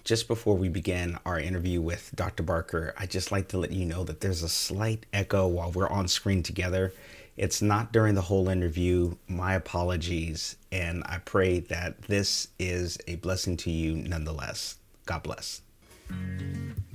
Just before we begin our interview with Dr. Barker, I'd just like to let you know that there's a slight echo while we're on screen together. It's not during the whole interview. My apologies. And I pray that this is a blessing to you nonetheless. God bless.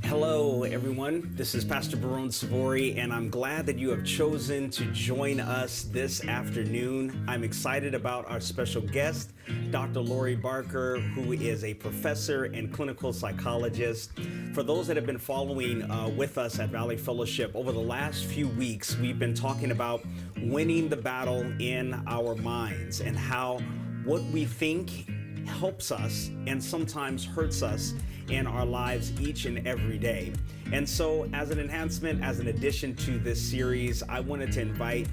Hello, everyone. This is Pastor Baron Sovory, and I'm glad that you have chosen to join us this afternoon. I'm excited about our special guest, Dr. Lori Barker, who is a professor and clinical psychologist. For those that have been following with us at Valley Fellowship, over the last few weeks, we've been talking about winning the battle in our minds and how what we think helps us and sometimes hurts us in our lives each and every day. And so as an enhancement, as an addition to this series, I wanted to invite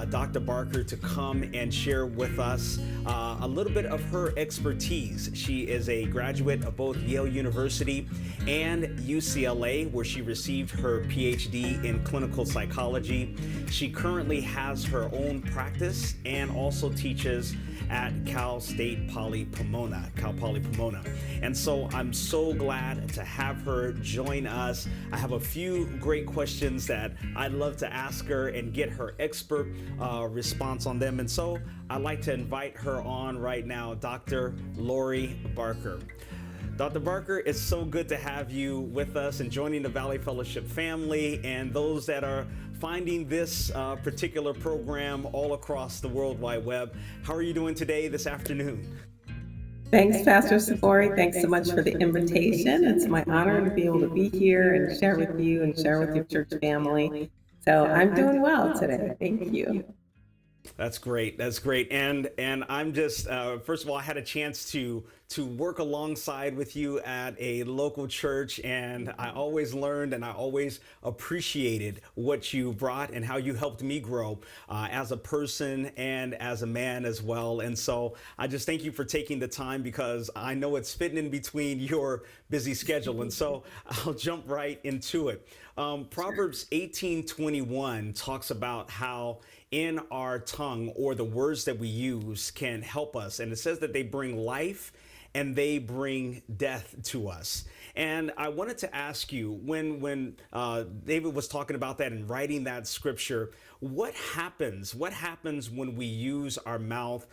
Dr. Barker to come and share with us a little bit of her expertise. She is a graduate of both Yale University and UCLA, where she received her PhD in clinical psychology. She currently has her own practice and also teaches at Cal Poly Pomona. And so I'm so glad to have her join us. I have a few great questions that I'd love to ask her and get her expert response on them. And so I'd like to invite her on right now, Dr. Lori Barker. Dr. Barker, it's so good to have you with us and joining the Valley Fellowship family and those that are finding this particular program all across the World Wide Web. How are you doing today, this afternoon? Thanks, Pastor Sovory. Thanks so much for the invitation. It's my honor to be able to be here and share with you and share with your church family. So I'm doing well today. Thank you. That's great. That's great. And I'm just first of all, I had a chance to work alongside with you at a local church, and I always learned and I always appreciated what you brought and how you helped me grow as a person and as a man as well. And so I just thank you for taking the time, because I know it's fitting in between your busy schedule. And so I'll jump right into it. Proverbs 18:21 talks about how in our tongue, or the words that we use, can help us. And it says that they bring life and they bring death to us. And I wanted to ask you, when David was talking about that and writing that scripture, what happens? What happens when we use our mouth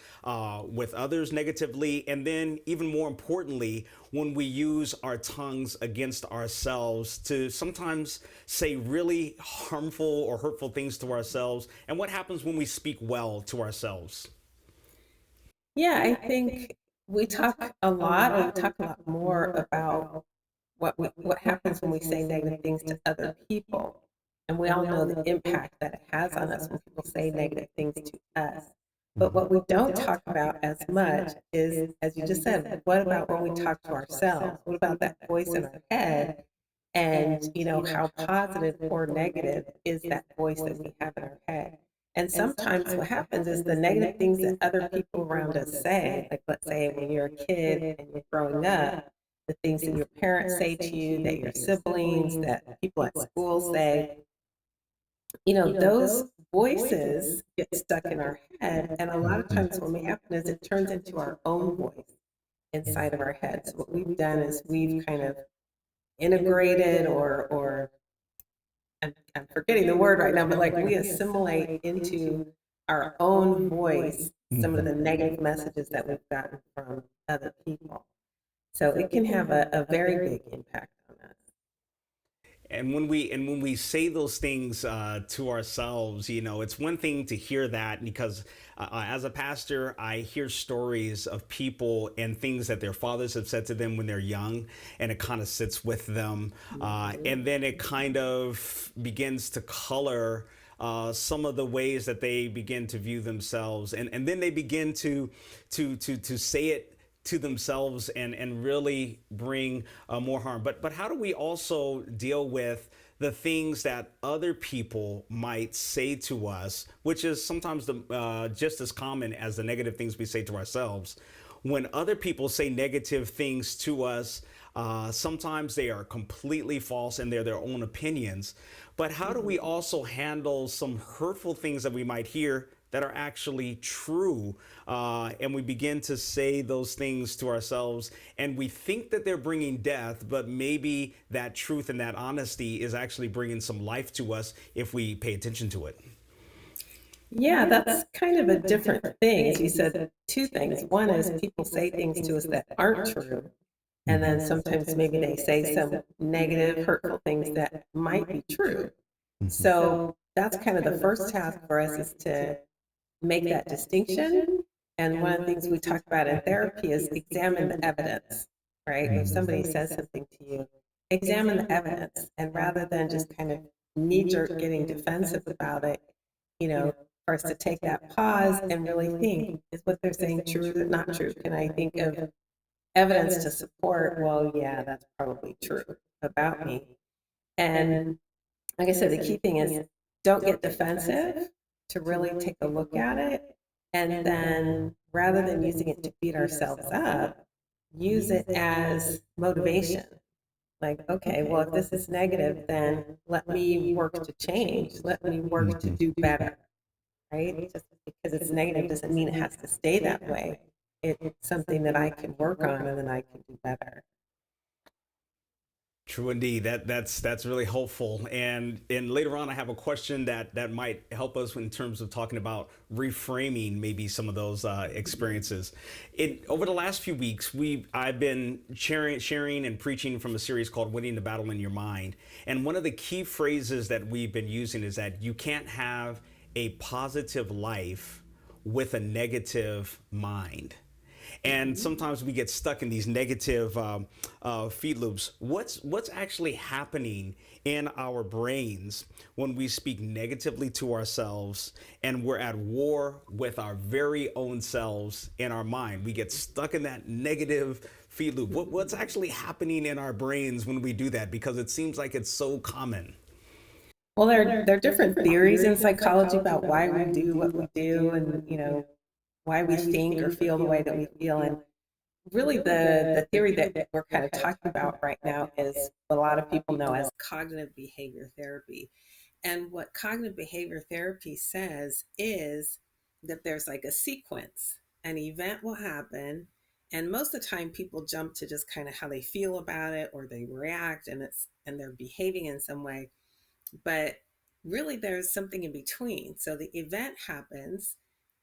with others negatively, and then even more importantly, when we use our tongues against ourselves to sometimes say really harmful or hurtful things to ourselves? And what happens when we speak well to ourselves? Yeah, I think we talk a lot, or we talk a lot more about what happens when we say negative things to other people. And we all know the impact that it has on us when people say negative things to us. But what we don't talk about as much is, as you just said, what about when we talk to ourselves? What about that voice in our head? And how positive or negative is that voice that we have in our head? And sometimes what happens is the negative things that other people around us say, like let's say when you're a kid and you're growing up, the things that your parents say to you, that your siblings, that people at school say, those voices get stuck in our head. And a lot of times what may happen is it turns into our own voice inside of our heads. What we've done is we've kind of integrated, or I'm forgetting the word right now, but like we assimilate into our own voice some of the negative messages that we've gotten from other people. So it can have a very big impact on us. And when we say those things to ourselves, it's one thing to hear that, because as a pastor, I hear stories of people and things that their fathers have said to them when they're young, and it kind of sits with them, and then it kind of begins to color some of the ways that they begin to view themselves, and then they begin to say it to themselves and really bring more harm. But how do we also deal with the things that other people might say to us, which is sometimes just as common as the negative things we say to ourselves? When other people say negative things to us, sometimes they are completely false and they're their own opinions. But how do we also handle some hurtful things that we might hear that are actually true. And we begin to say those things to ourselves, and we think that they're bringing death, but maybe that truth and that honesty is actually bringing some life to us if we pay attention to it. Yeah, that's kind of a different thing. As you said, two things. One is people say things to us that aren't true. And then sometimes maybe they say some negative, hurtful things that might be true. Mm-hmm. So that's kind of the first task for us is to make that distinction. And one of the things we talk about in therapy is examine the evidence, right? If somebody says something to you, examine the evidence. And rather than just kind of knee jerk getting defensive about it, for us to take that pause and really think, is what they're saying true or not true? Can I think of evidence to support, well, yeah, that's probably true about me? And like I said, the key thing is don't get defensive, to really take a look at it. And then rather than using it to beat ourselves up, use it as motivation. Like, okay, well, if this is negative, then let me work to change. Let me work to Mm-hmm. do better, right? Just because it's negative doesn't mean it has to stay that way. It's something that I can work on and then I can do better. True indeed. That's really helpful. And later on, I have a question that might help us in terms of talking about reframing maybe some of those experiences. It over the last few weeks, I've been sharing and preaching from a series called "Winning the Battle in Your Mind." And one of the key phrases that we've been using is that you can't have a positive life with a negative mind. And sometimes we get stuck in these negative feed loops. What's actually happening in our brains when we speak negatively to ourselves and we're at war with our very own selves in our mind? We get stuck in that negative feed loop. What's actually happening in our brains when we do that? Because it seems like it's so common. Well, there are different theories in psychology about why we do what we do and, why we think or feel the way that we feel. And really the theory that we're kind of talking about right now is what a lot of people know as cognitive behavior therapy. And what cognitive behavior therapy says is that there's like a sequence. An event will happen, and most of the time people jump to just kind of how they feel about it or they react and they're behaving in some way. But really there's something in between. So the event happens,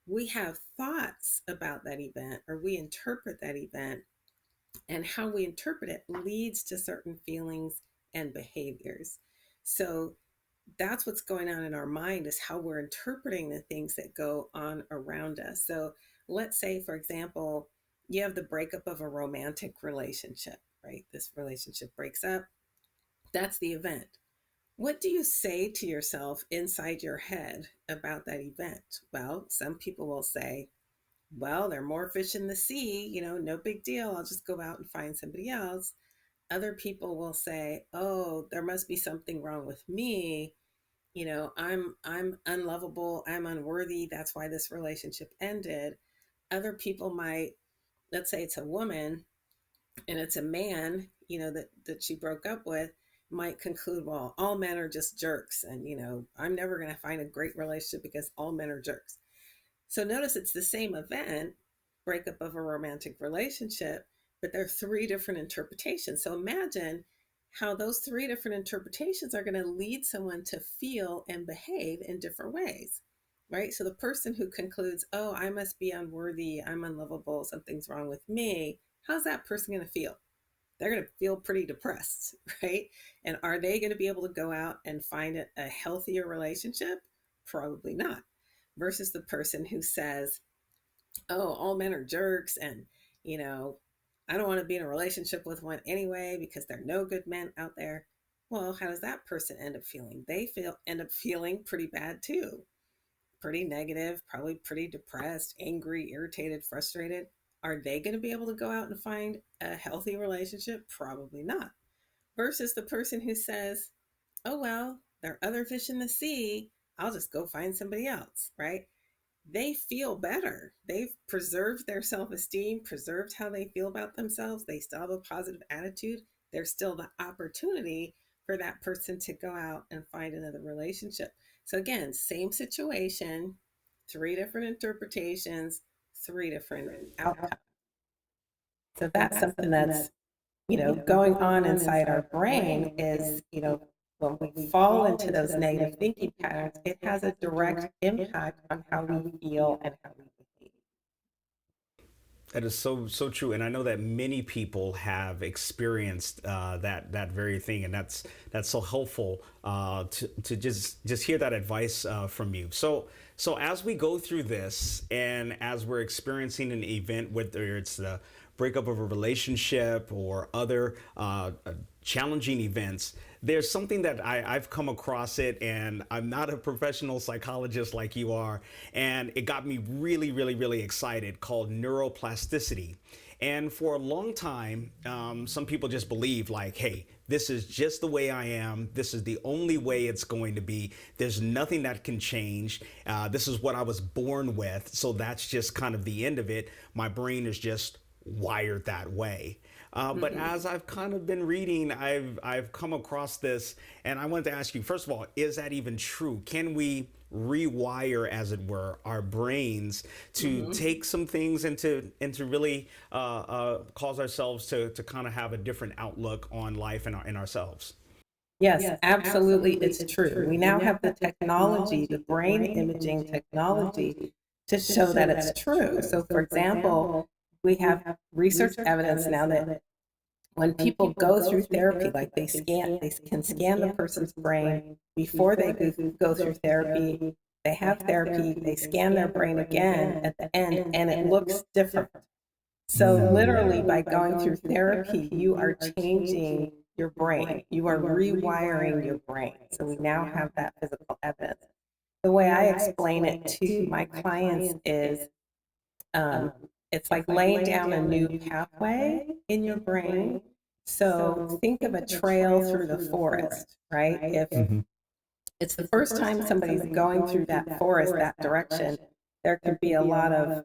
we have thoughts about that event or we interpret that event, and how we interpret it leads to certain feelings and behaviors. So that's what's going on in our mind, is how we're interpreting the things that go on around us. So let's say, for example, you have the breakup of a romantic relationship, right? This relationship breaks up. That's the event. What do you say to yourself inside your head about that event? Well, some people will say, well, there are more fish in the sea, no big deal. I'll just go out and find somebody else. Other people will say, oh, there must be something wrong with me. I'm unlovable, I'm unworthy. That's why this relationship ended. Other people might, let's say it's a woman and it's a man, that she broke up with, might conclude, well, all men are just jerks. And, I'm never going to find a great relationship because all men are jerks. So notice it's the same event, breakup of a romantic relationship, but there are three different interpretations. So imagine how those three different interpretations are going to lead someone to feel and behave in different ways, right? So the person who concludes, oh, I must be unworthy, I'm unlovable, something's wrong with me, how's that person going to feel? They're going to feel pretty depressed, right? And are they going to be able to go out and find a healthier relationship? Probably not. Versus the person who says, oh, all men are jerks, and, you know, I don't want to be in a relationship with one anyway because there are no good men out there. Well, how does that person end up feeling? They end up feeling pretty bad too. Pretty negative, probably pretty depressed, angry, irritated, frustrated. Are they going to be able to go out and find a healthy relationship? Probably not. Versus the person who says, oh, well, there are other fish in the sea. I'll just go find somebody else, right? They feel better. They've preserved their self esteem, preserved how they feel about themselves. They still have a positive attitude. There's still the opportunity for that person to go out and find another relationship. So, again, same situation, three different interpretations, three different outcomes. So that's something that's, going on inside our brain is, when we fall into those negative thinking patterns, it has a direct impact on how we feel and how we behave. That is so true, and I know that many people have experienced that very thing, and that's so helpful to just hear that advice from you. So as we go through this, and as we're experiencing an event, whether it's the breakup of a relationship or other challenging events, there's something that I've come across it, and I'm not a professional psychologist like you are, and it got me really excited, called neuroplasticity. And for a long time, some people just believe like, hey, this is just the way I am. This is the only way it's going to be. There's nothing that can change. This is what I was born with. So that's just kind of the end of it. My brain is just wired that way. But as I've kind of been reading, I've come across this, and I wanted to ask you, first of all, is that even true? Can we rewire, as it were, our brains to take some things and to really cause ourselves to kind of have a different outlook on life and ourselves? Yes, absolutely, it's true. We now have the technology, the brain imaging technology, to show that it's true. So, for example, we have research evidence now that when people go through therapy, like they can scan the person's brain before they go through therapy. They have therapy, they scan their brain again at the end, and it looks different. So literally by going through therapy, you are changing your brain. You are rewiring your brain. So we now have that physical evidence. The way I explain it to my clients is um, it's like laying down a new pathway in your brain. So think of a trail through the forest, right? If it's the first time somebody's going through that forest, that direction, there could be a lot of,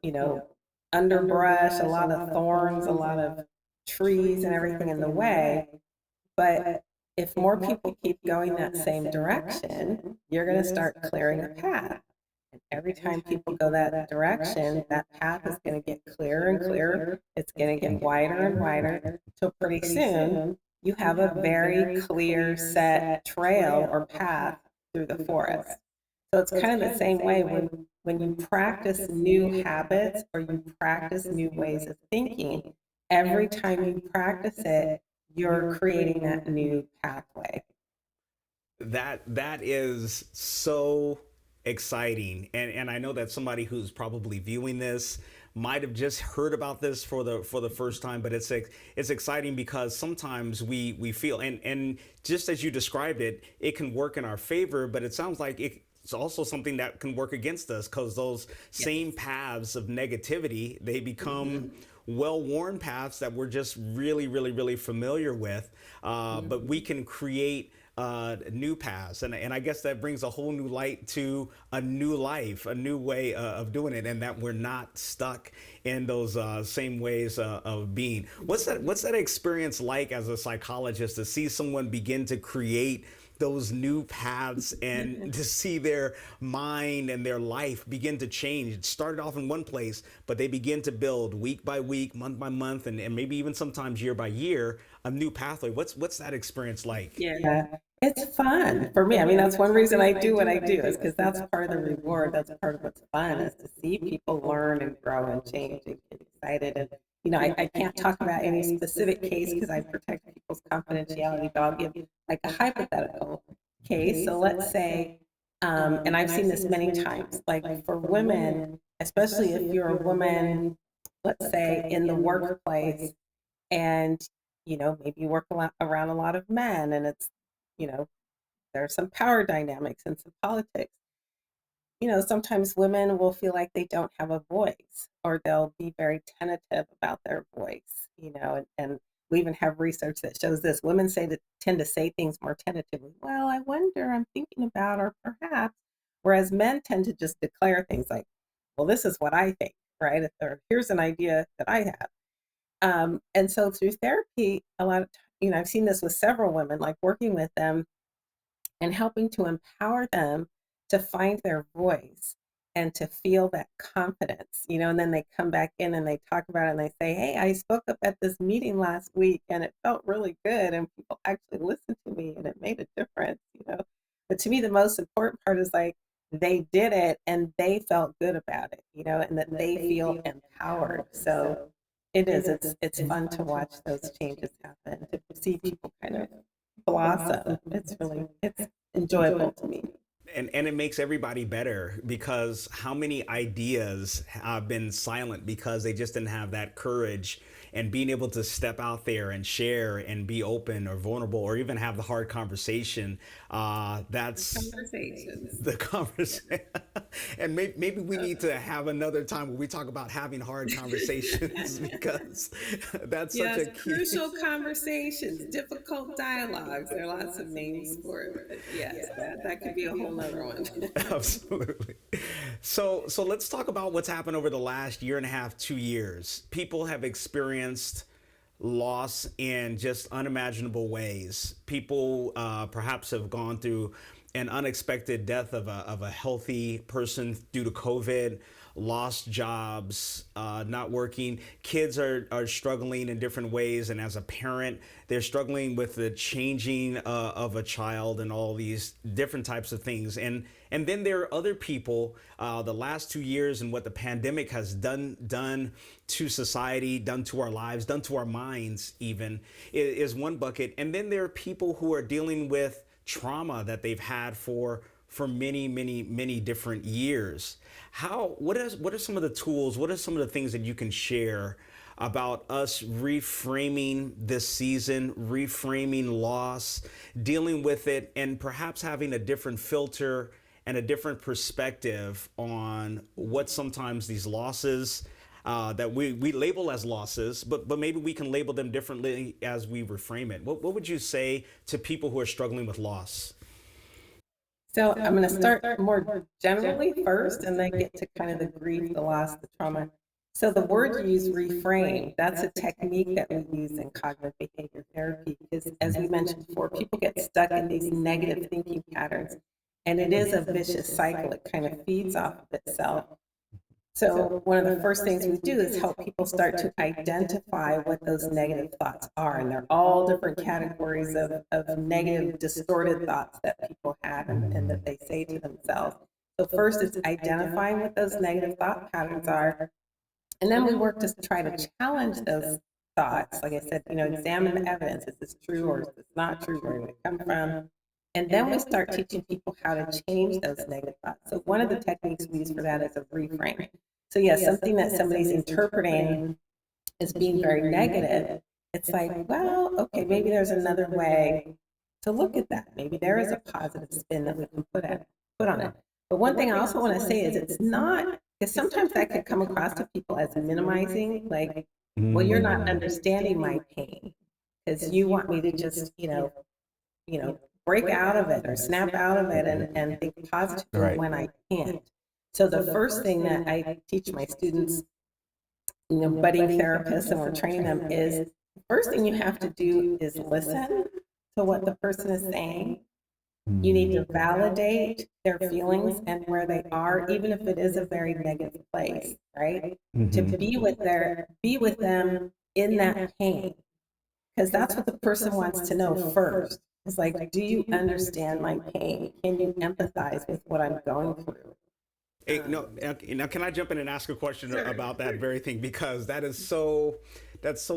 underbrush, a lot of thorns, a lot of trees and everything in the way. But if more people keep going that same direction, you're going to start clearing a path. And every time people go that direction, that path is going to get clearer and clearer. It's going to get wider and wider. So pretty soon, you have a very clear set trail or path through the forest. So it's kind of the same way when you practice new habits or you practice new ways of thinking, every time you practice it, you're creating that new pathway. That is so exciting, and I know that somebody who's probably viewing this might have just heard about this for the first time, but it's exciting because sometimes we feel, and just as you described it, it can work in our favor, but it sounds like it's also something that can work against us, because those same paths of negativity, they become well-worn paths that we're just really familiar with, but we can create new paths, and I guess that brings a whole new light to a new life, a new way of doing it, and that we're not stuck in those same ways of being. What's that experience like as a psychologist, to see someone begin to create those new paths and to see their mind and their life begin to change? It started off in one place, but they begin to build week by week, month by month, and maybe even sometimes year by year, a new pathway. What's that experience like? Yeah, it's fun for me. I mean, that's one reason I do what I do, is because that's part of the reward. That's part of what's fun, is to see people learn and grow and change and get excited. And, I can't talk about any specific case because I protect people's confidentiality, but I'll give like a hypothetical case. So let's say, and I've seen this many times, like for women, especially if you're a woman, let's say in the workplace, and maybe you work a lot around a lot of men, and it's you know there's some power dynamics and some politics. Sometimes women will feel like they don't have a voice, or they'll be very tentative about their voice, and we even have research that shows this. Women tend to say things more tentatively. Well, I wonder, I'm thinking about, or perhaps, whereas men tend to just declare things like, well, this is what I think, right? Or here's an idea that I have. And so through therapy, a lot of I've seen this with several women, like working with them and helping to empower them to find their voice and to feel that confidence, and then they come back in and they talk about it and they say, hey, I spoke up at this meeting last week and it felt really good and people actually listened to me and it made a difference. But to me, the most important part is like they did it and they felt good about it, and that they feel empowered. So it's fun to watch those changes happen, to see people kind of blossom. It's enjoyable to me. And it makes everybody better, because how many ideas have been silent because they just didn't have that courage and being able to step out there and share and be open or vulnerable or even have the hard conversation. That's Conversations. the conversation. And maybe we need to have another time where we talk about having hard conversations because that's such Yes, a key. crucial conversations, difficult dialogues. There are lots of names for it, but yes, that could be a whole nother one. Absolutely. So let's talk about what's happened over the last year and a half, 2 years. People have experienced loss in just unimaginable ways. People perhaps have gone through an unexpected death of a healthy person due to COVID, lost jobs, not working. Kids are struggling in different ways. And as a parent, they're struggling with the changing of a child and all these different types of things. And then there are other people, the last 2 years and what the pandemic has done to society, done to our lives, done to our minds even, is one bucket. And then there are people who are dealing with trauma that they've had for many different years. What are some of the tools, what are some of the things that you can share about us reframing this season, reframing loss, dealing with it, and perhaps having a different filter and a different perspective on what sometimes these losses that we label as losses, but maybe we can label them differently as we reframe it. What would you say to people who are struggling with loss? So I'm going to start more generally first and then get to kind of the grief, the loss, the trauma. So the word you use, reframe, that's a technique that we use in cognitive behavior therapy because, as we mentioned before, people get stuck in these negative thinking patterns, and it is a vicious cycle. It kind of feeds off of itself. So one of the first things we do is help people start to identify what those negative thoughts are. And they're all different categories of negative, distorted thoughts that people have and that they say to themselves. So first it's identifying what those negative thought patterns are. And then we work to try to challenge those thoughts. Like I said, examine the evidence. Is this true or is this not true? Where did it come from? And then we start teaching people how to change those negative thoughts. So one of the techniques we use for that is a reframe. So yes, something that somebody's interpreting as being very negative, it's like, well, okay, maybe there's another way to look at that. Maybe there is a positive spin that we can put on it. But one thing I also want to say is it's not, because sometimes that could come across to people as minimizing, like, well, you're not understanding my pain because you want me to just, break out of it or snap out of it and think positively Right. when I can't. So the first thing that I teach my students, budding therapists, and we're training them is the first thing you have to do is listen to what the person is saying. You need to validate their feelings and where they are, even if it is a very negative place, right? To be with them in that pain. Because that's what the person wants to know first. It's like, do you understand my pain? Can you empathize with what I'm going through? Hey, no, now can I jump in and ask a question Sure. about that very thing? Because that's so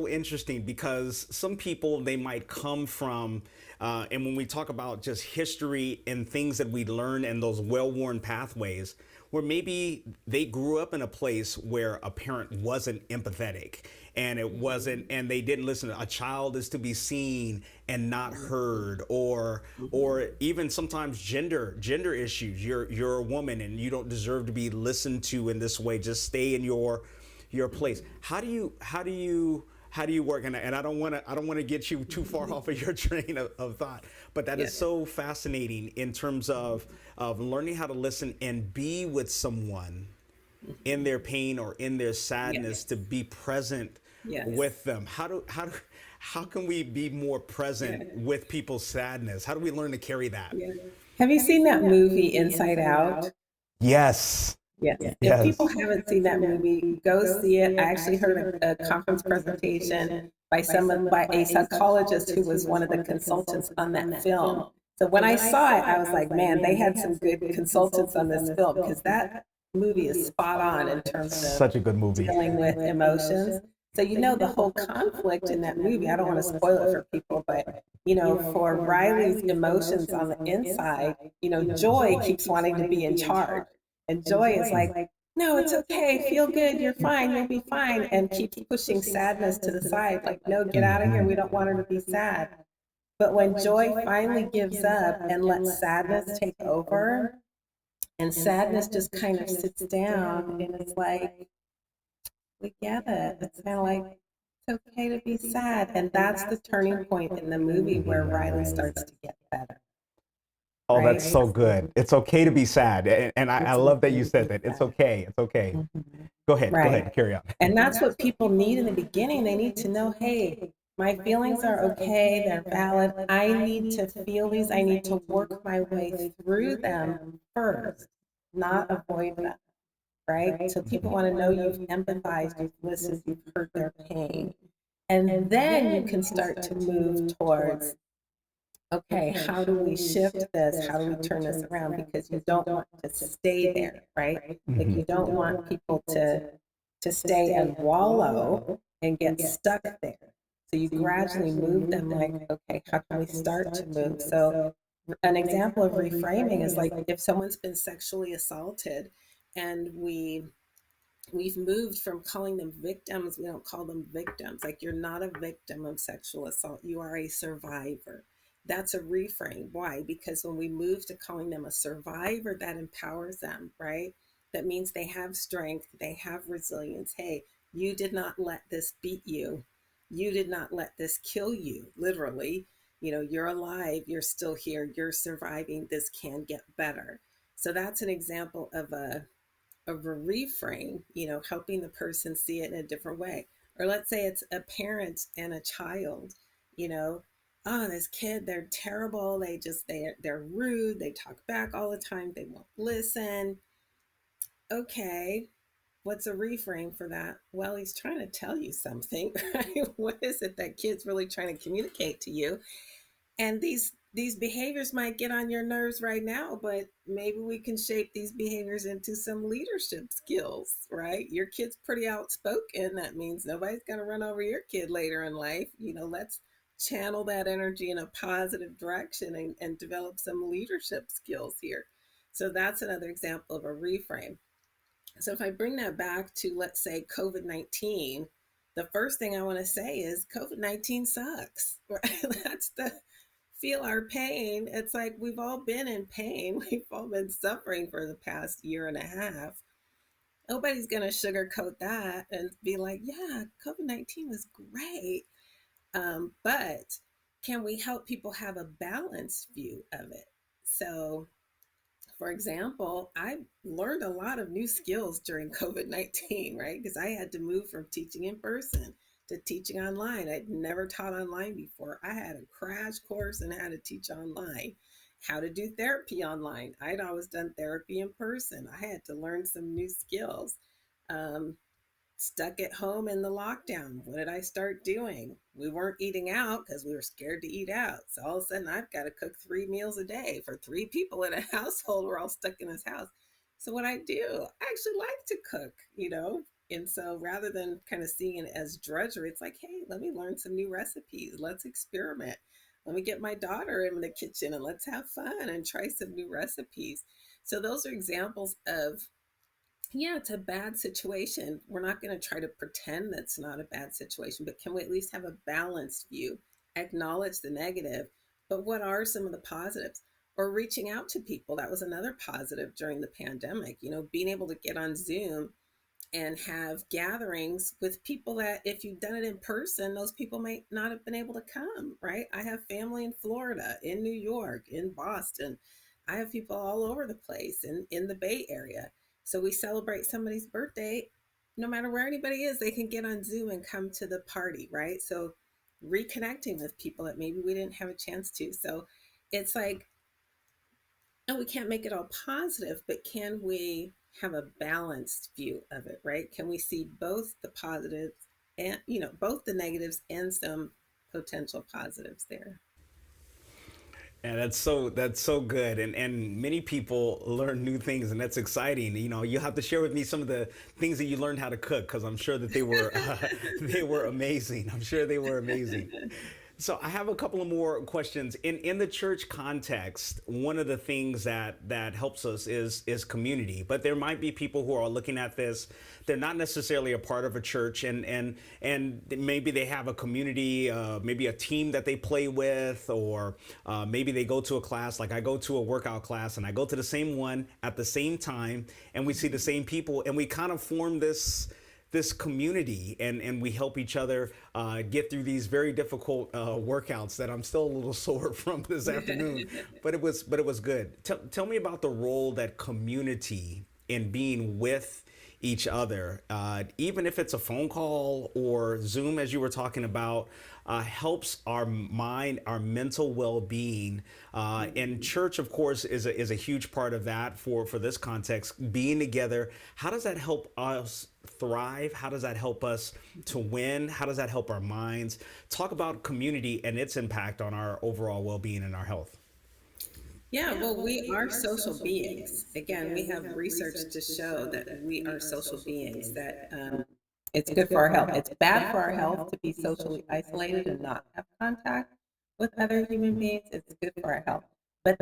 interesting, because some people, they might come from, and when we talk about just history and things that we learn and those well-worn pathways, where maybe they grew up in a place where a parent wasn't empathetic and it wasn't, and they didn't listen. A child is to be seen and not heard, or even sometimes gender issues. You're a woman and you don't deserve to be listened to in this way. Just stay in your place. How do you work? And I don't want to get you too far off of your train of thought, but that is so fascinating in terms of learning how to listen and be with someone in their pain or in their sadness, to be present with them. How can we be more present with people's sadness? How do we learn to carry that? Have you seen that movie Inside Out? Yes. Yes. If Yes. people haven't seen that movie, go see it. I actually heard a conference presentation by a psychologist who was one of the consultants on that film. So when I saw it, I was like, man, they had some good consultants on this film because that movie is spot on in terms of Such a good movie. dealing with emotions. So the whole conflict in that movie. I don't want to spoil it for people, but for Riley's emotions on the inside, Joy keeps wanting to be in charge. And Joy is like, no, it's okay. Feel good. You're fine. You'll be fine. And keeps pushing sadness to the side. Like, no, get out of here. We don't want her to be sad. But when Joy finally gives up and lets sadness take over, and sadness just kind of sits down and it's like, we get it. It's kind of like, it's okay to be sad. And that's the turning point in the movie where Riley starts to get better, Oh, that's right? so good. It's okay to be sad. And I It's love that okay you to said be that. It's sad. okay. It's okay. Mhm. Go Right. ahead, carry on. And that's what people need in the beginning. They need to know, hey, my feelings are okay, they're valid. I need to feel these, I need to work my way through them first, not avoid them, right? So people want to know you've empathized, you've listened, you've heard their pain. And then you can start to move towards, okay, how do we shift this? How do we turn this around? Because you don't want to stay there, right? Like you don't want people to stay and wallow and get stuck there. So you gradually move them like, okay, how can we start to move? So an example of reframing is like if someone's been sexually assaulted and we've moved from calling them victims, we don't call them victims. Like you're not a victim of sexual assault, you are a survivor. That's a reframe. Why? Because when we move to calling them a survivor, that empowers them, right? That means they have strength, they have resilience. Hey, you did not let this beat you. You did not let this kill you, literally. You're alive, you're still here, you're surviving, this can get better. So that's an example of a reframe, helping the person see it in a different way. Or let's say it's a parent and a child, you know, oh, this kid, they're terrible. They're rude. They talk back all the time. They won't listen. Okay, what's a reframe for that? Well, he's trying to tell you something, right? What is it that kid's really trying to communicate to you? And these behaviors might get on your nerves right now, but maybe we can shape these behaviors into some leadership skills, right? Your kid's pretty outspoken. That means nobody's going to run over your kid later in life. Let's channel that energy in a positive direction and develop some leadership skills here. So that's another example of a reframe. So if I bring that back to, let's say, COVID-19, the first thing I want to say is COVID-19 sucks, right? That's the feel our pain. It's like we've all been in pain. We've all been suffering for the past year and a half. Nobody's going to sugarcoat that and be like, yeah, COVID-19 was great. But can we help people have a balanced view of it? So, for example, I learned a lot of new skills during COVID-19, right? Because I had to move from teaching in person to teaching online. I'd never taught online before. I had a crash course on how to teach online, how to do therapy online. I'd always done therapy in person. I had to learn some new skills. Um, Stuck at home in the lockdown. What did I start doing? We weren't eating out because we were scared to eat out. So all of a sudden, I've got to cook 3 meals a day for 3 people in a household. We're all stuck in this house. So what I do, I actually like to cook. And so rather than kind of seeing it as drudgery, it's like, hey, let me learn some new recipes. Let's experiment. Let me get my daughter in the kitchen and let's have fun and try some new recipes. So those are examples of, yeah, it's a bad situation. We're not going to try to pretend that's not a bad situation, but can we at least have a balanced view, acknowledge the negative, but what are some of the positives? Or reaching out to people. That was another positive during the pandemic, being able to get on Zoom and have gatherings with people that if you've done it in person, those people might not have been able to come, right? I have family in Florida, in New York, in Boston. I have people all over the place in the Bay Area. So we celebrate somebody's birthday. No matter where anybody is, they can get on Zoom and come to the party, right? So reconnecting with people that maybe we didn't have a chance to. So it's like, oh, we can't make it all positive, but can we have a balanced view of it, right? Can we see both the positives and, both the negatives and some potential positives there? And that's so good, and many people learn new things, and that's exciting. You have to share with me some of the things that you learned how to cook, because I'm sure that they were they were amazing. I'm sure they were amazing. So I have a couple of more questions. In the church context, one of the things that helps us is community. But there might be people who are looking at this, they're not necessarily a part of a church, and maybe they have a community, maybe a team that they play with, or maybe they go to a class. Like I go to a workout class, and I go to the same one at the same time, and we see the same people, and we kind of form this community, and we help each other get through these very difficult workouts that I'm still a little sore from this afternoon, but it was good. Tell me about the role that community in being with each other, even if it's a phone call or Zoom, as you were talking about, helps our mind, our mental well-being. And church, of course, is a huge part of that for this context. Being together, how does that help us thrive? How does that help us to win? How does that help our minds? Talk about community and its impact on our overall well-being and our health. Yeah, well, we are social beings. Again, we have research to show that we are social beings, that it's good for our health. It's bad for our health to be socially isolated and not have contact with other human beings. It's good for our health. But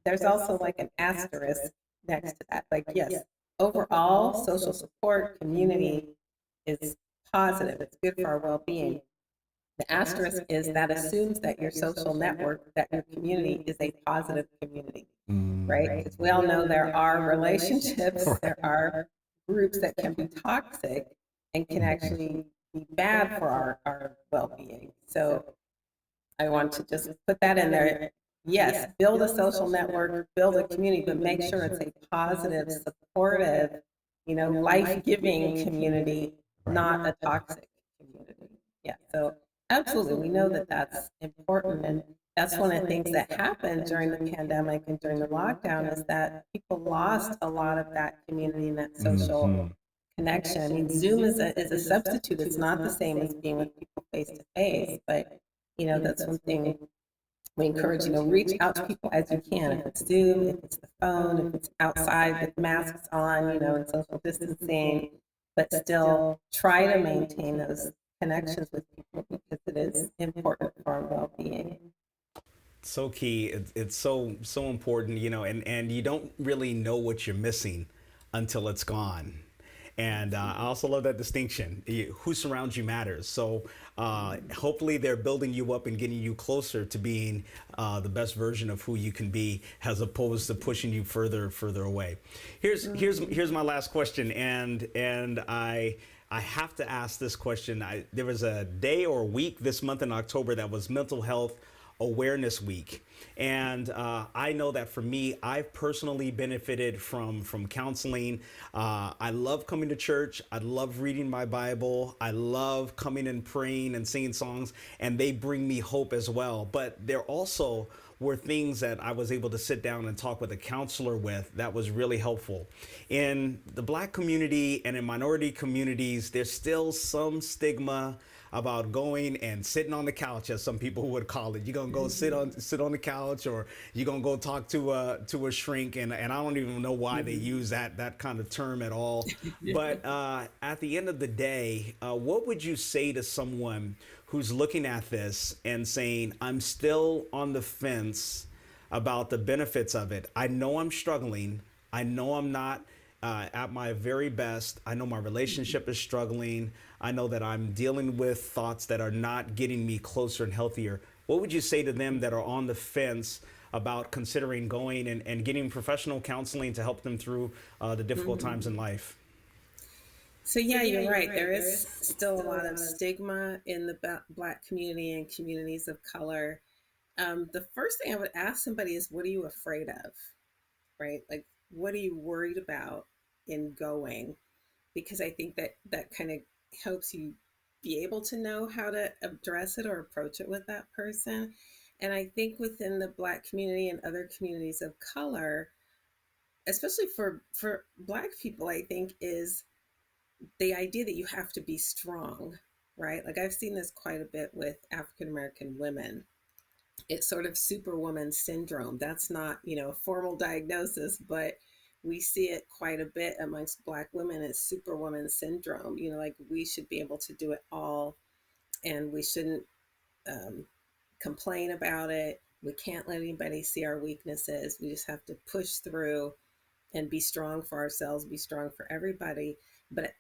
there's also like an asterisk next to that. Like, yes, overall, social support, community is positive. It's good for our well being. The asterisk is that assumes that your social network, that your community is a positive community, right? Because we all know there are relationships, there are groups that can be toxic and can actually be bad for our well being. So I want to just put that in there. Yes, build a social network, build a community, but make sure it's a positive, supportive, life giving community, Right. not a toxic community. Yeah, so absolutely, we know that that's important. And that's one of the things that happened during the pandemic and during the lockdown is that people lost a lot of that community and that social connection. I mean, Zoom is a substitute. It's not the same as being with people face to face, but that's one thing we encourage, reach out to people as you can. If it's Zoom, if it's the phone, if it's outside with masks on, and social distancing, but still try to maintain those connections with people because it is important for our well-being. So key. It's so important, and you don't really know what you're missing until it's gone. And I also love that distinction. Who surrounds you matters. So hopefully they're building you up and getting you closer to being the best version of who you can be, as opposed to pushing you further away. Here's my last question, and I have to ask this question. There was a day or a week this month in October that was Mental Health Awareness Week, and I know that for me, I've personally benefited from counseling. I love coming to church. I love reading my Bible. I love coming and praying and singing songs, and they bring me hope as well. But there also were things that I was able to sit down and talk with a counselor with that was really helpful. In the Black community and in minority communities, there's still some stigma about going and sitting on the couch, as some people would call it. You're gonna go sit on the couch, or you're gonna go talk to a shrink, and I don't even know why they use that kind of term at all. But at the end of the day, what would you say to someone who's looking at this and saying, "I'm still on the fence about the benefits of it. I know I'm struggling. I know I'm not at my very best. I know my relationship is struggling. I know that I'm dealing with thoughts that are not getting me closer and healthier." What would you say to them that are on the fence about considering going and getting professional counseling to help them through the difficult times in life? So yeah, you're right. There is still a lot of stigma in the Black community and communities of color. The first thing I would ask somebody is, what are you afraid of? Right? Like, what are you worried about in going? Because I think that kind of helps you be able to know how to address it or approach it with that person. And I think within the Black community and other communities of color, especially for Black people, I think, is the idea that you have to be strong, right? Like I've seen this quite a bit with African American women. It's sort of superwoman syndrome. That's not, a formal diagnosis, but we see it quite a bit amongst Black women as superwoman syndrome. Like we should be able to do it all, and we shouldn't um, complain about it. We can't let anybody see our weaknesses. We just have to push through and be strong for ourselves, be strong for everybody. But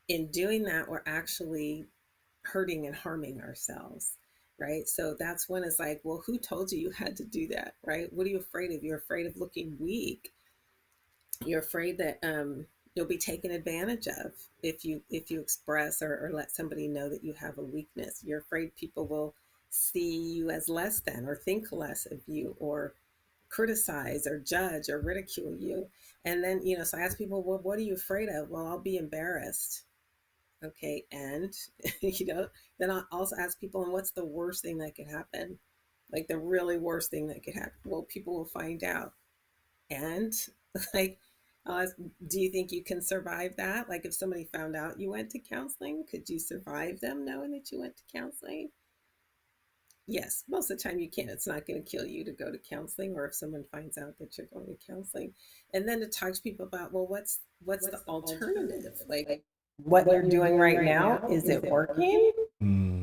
in doing that, we're actually hurting and harming ourselves, right? So that's when it's like, well, who told you had to do that, right? What are you afraid of? You're afraid of looking weak. You're afraid that you'll be taken advantage of if you express or let somebody know that you have a weakness. You're afraid people will see you as less than or think less of you or criticize or judge or ridicule you. And then, so I ask people, well, what are you afraid of? Well, I'll be embarrassed. Okay. And, then I'll also ask people, and what's the worst thing that could happen? Like the really worst thing that could happen? Well, people will find out. And like, I'll ask, do you think you can survive that? Like if somebody found out you went to counseling, could you survive them knowing that you went to counseling? Yes, most of the time you can. It's not going to kill you to go to counseling, or if someone finds out that you're going to counseling. And then to talk to people about, well, what's the alternative? Like what you're doing right now, is it working?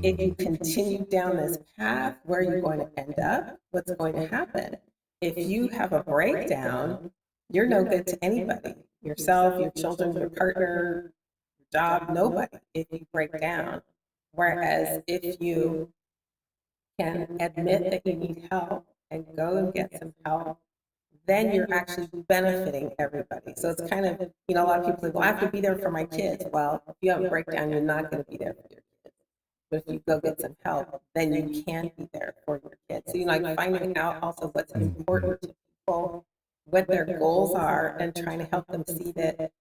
If you continue down this path, where are you going to end up? What's going to happen? If you have a breakdown, you're no good to anybody, yourself, your children, your partner, your job, nobody, if you break down. Whereas if you can admit that you need help and go and get some help, then you're actually benefiting everybody. So it's kind of, a lot of people say, well, I have to be there for my kids. Well, if you have a breakdown, you're not going to be there for your kids. But if you go get some help, then you can be there for your kids. So, like finding out also what's important to people, what their goals are, and trying to help them see that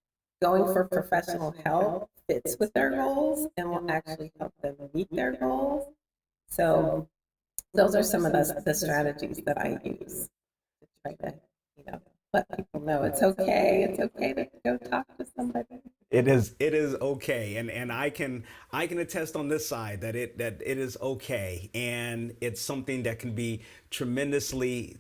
going for professional help fits with their goals and will actually help them meet their goals. So those are some of the strategies that I use to try to, you know, let people know it's okay. It's okay to go talk to somebody. It is okay, and I can attest on this side that it is okay, and it's something that can be tremendously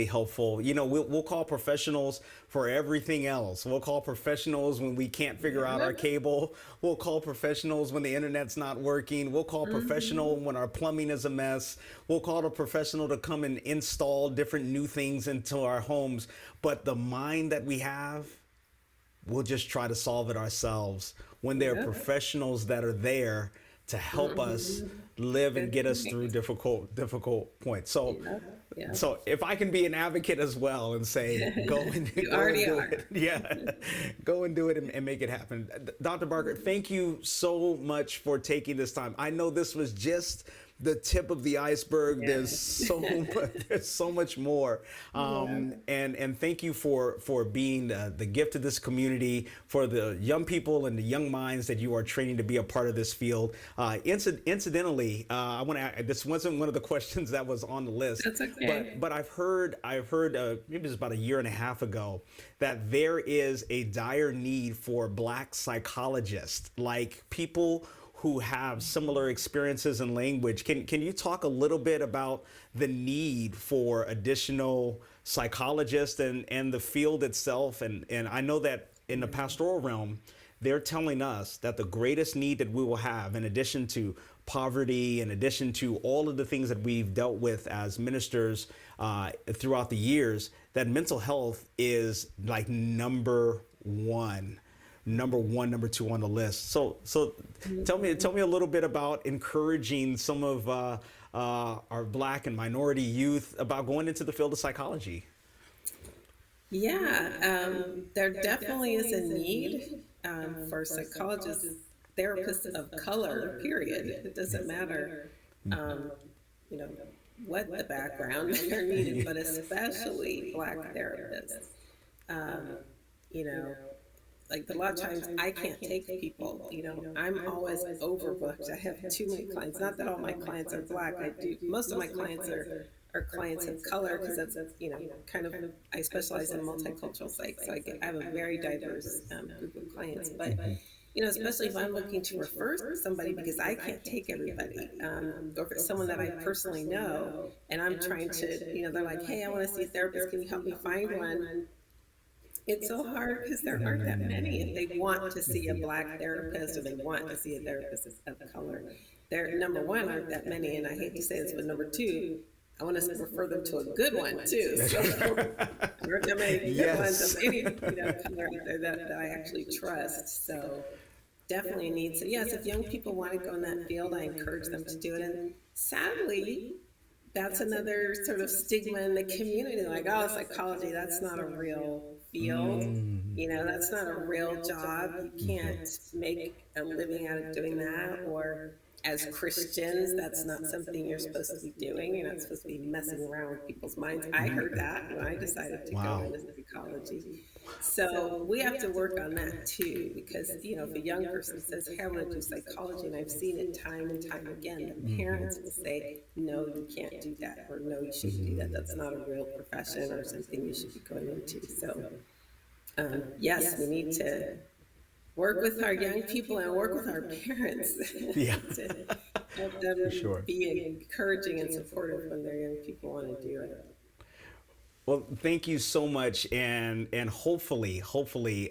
helpful. We'll call professionals for everything else. We'll call professionals when we can't figure out Yeah. our cable. We'll call professionals when the internet's not working. We'll call professional when our plumbing is a mess. We'll call a professional to come and install different new things into our homes. But the mind that we have, we'll just try to solve it ourselves when there are Yeah. professionals that are there to help us live and Good get us through point. difficult points. So Yeah. Yeah. so if I can be an advocate as well and say go and You go and already do are. it, yeah, go and do it and make it happen. Dr. Barker, thank you so much for taking this time. I know this was just the tip of the iceberg. There's Yeah. so much more, Yeah. and thank you for being the gift of this community, for the young people and the young minds that you are training to be a part of this field. Incidentally, I want to. This wasn't one of the questions that was on the list, That's okay. but I've heard maybe it was about a year and a half ago that there is a dire need for Black psychologists, like people who have similar experiences in language. Can you talk a little bit about the need for additional psychologists and the field itself? And I know that in the pastoral realm, they're telling us that the greatest need that we will have, in addition to poverty, in addition to all of the things that we've dealt with as ministers throughout the years, that mental health is like number one, number two on the list. So tell me a little bit about encouraging some of our Black and minority youth about going into the field of psychology. Yeah, there definitely is a need for psychologists, therapists of color, period. It doesn't matter, um, you know, what the background they're needed, but especially Black therapists. Um, you know, like a lot of times I can't take people, I'm always overbooked. I have too many clients. Not that all my clients are Black. I do, most of my clients are our clients of color, because that's, kind of, I specialize in multicultural psych, so I have a very diverse group of clients. But especially if I'm looking to refer somebody because I can't take everybody, or if it's someone that I personally know, and I'm trying to, they're like, hey, I want to see a therapist. Can you help me find one? It's so hard because there aren't that many. If they want to see a Black therapist or they want to see a therapist of color, there, number one, aren't that many. And I hate to say this, but number two, I want to refer them to a good one too. So there aren't that many good ones of any color out there that I actually trust. So definitely need. So yes, if young people want to go in that field, I encourage them to do it. And sadly, that's another sort of stigma in the community. Like, oh, psychology, that's not a real field. That's not a real job. You can't make a living out of doing that. Or as Christians, that's not something you're supposed to be doing. You're not supposed to be messing around with people's minds. I heard that when I decided to go into psychology. So we have to work on that too, because if a young person says, hey, I want to do psychology, and I've seen it time and time again, the parents will say, no, you can't do that, or no, you shouldn't do that. That's not a real profession or something you should be going into. So yes, we need to work with our young people and work with our parents to help them be encouraging and supportive when their young people want to do it. Well, thank you so much, and hopefully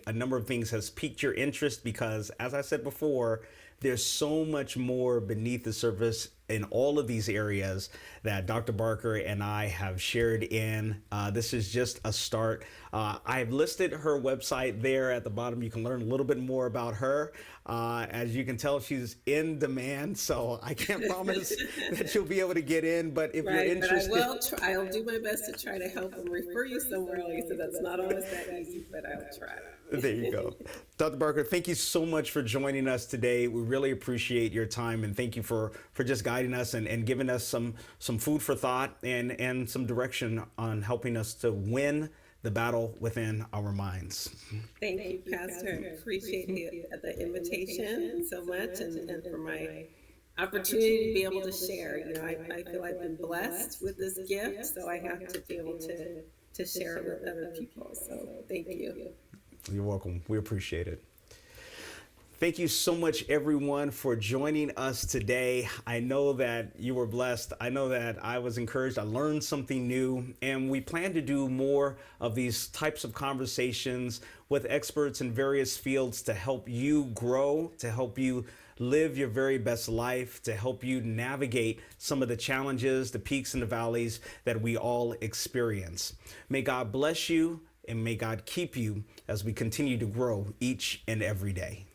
a number of things has piqued your interest, because as I said before, there's so much more beneath the surface in all of these areas that Dr. Barker and I have shared in. This is just a start. I've listed her website there at the bottom. You can learn a little bit more about her. As you can tell, she's in demand, so I can't promise that you'll be able to get in, but if you're interested... But I will try. I'll do my best to try to help them refer you somewhere. Like I said, that's not always that easy, but I'll try. There you go. Dr. Barker, thank you so much for joining us today. We really appreciate your time, and thank you for just guiding us and giving us some food for thought and some direction on helping us to win the battle within our minds. Thank you, Pastor. Appreciate the invitation so much, and for my opportunity to be able to share. I feel I've been blessed with this gift, so I have to be able to share it with other people. So thank you. You're welcome. We appreciate it. Thank you so much, everyone, for joining us today. I know that you were blessed. I know that I was encouraged. I learned something new, and we plan to do more of these types of conversations with experts in various fields to help you grow, to help you live your very best life, to help you navigate some of the challenges, the peaks and the valleys that we all experience. May God bless you, and may God keep you as we continue to grow each and every day.